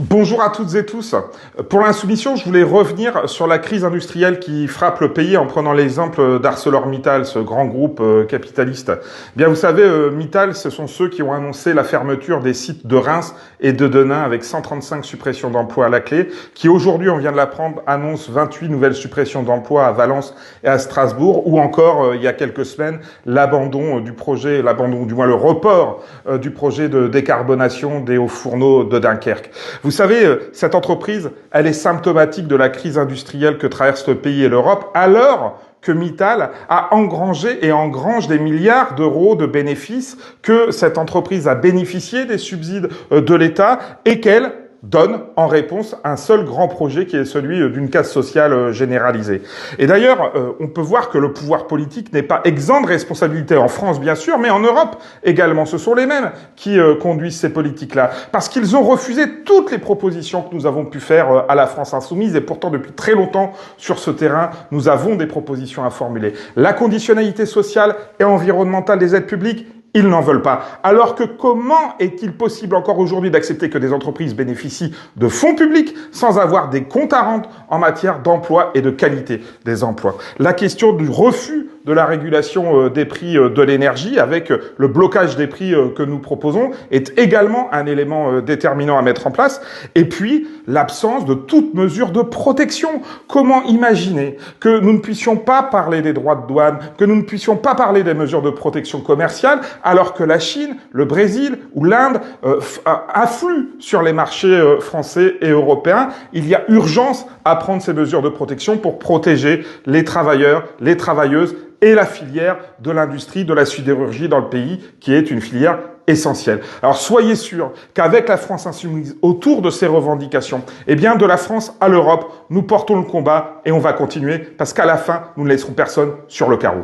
Bonjour à toutes et tous. Pour l'Insoumission, je voulais revenir sur la crise industrielle qui frappe le pays en prenant l'exemple d'ArcelorMittal, ce grand groupe capitaliste. Bien, vous savez, Mittal, ce sont ceux qui ont annoncé la fermeture des sites de Reims et de Denain avec 135 suppressions d'emplois à la clé, qui aujourd'hui, on vient de l'apprendre, annonce 28 nouvelles suppressions d'emplois à Valence et à Strasbourg, ou encore, il y a quelques semaines, l'abandon du projet, du moins le report du projet de décarbonation des hauts fourneaux de Dunkerque. Vous savez, cette entreprise, elle est symptomatique de la crise industrielle que traverse le pays et l'Europe, alors que Mittal a engrangé et engrange des milliards d'euros de bénéfices, que cette entreprise a bénéficié des subsides de l'État et qu'elle donne en réponse un seul grand projet qui est celui d'une casse sociale généralisée. Et d'ailleurs, on peut voir que le pouvoir politique n'est pas exempt de responsabilité en France, bien sûr, mais en Europe également. Ce sont les mêmes qui conduisent ces politiques-là, parce qu'ils ont refusé toutes les propositions que nous avons pu faire à la France insoumise, et pourtant depuis très longtemps sur ce terrain, nous avons des propositions à formuler. La conditionnalité sociale et environnementale des aides publiques, ils n'en veulent pas. Alors que comment est-il possible encore aujourd'hui d'accepter que des entreprises bénéficient de fonds publics sans avoir des comptes à rendre en matière d'emploi et de qualité des emplois? La question du refus de la régulation des prix de l'énergie avec le blocage des prix que nous proposons est également un élément déterminant à mettre en place. Et puis, l'absence de toute mesure de protection. Comment imaginer que nous ne puissions pas parler des droits de douane, que nous ne puissions pas parler des mesures de protection commerciale, alors que la Chine, le Brésil ou l'Inde affluent sur les marchés français et européens? Il y a urgence à prendre ces mesures de protection pour protéger les travailleurs, les travailleuses et la filière de l'industrie de la sidérurgie dans le pays, qui est une filière essentielle. Alors soyez sûrs qu'avec la France insoumise autour de ces revendications, eh bien de la France à l'Europe, nous portons le combat et on va continuer parce qu'à la fin, nous ne laisserons personne sur le carreau.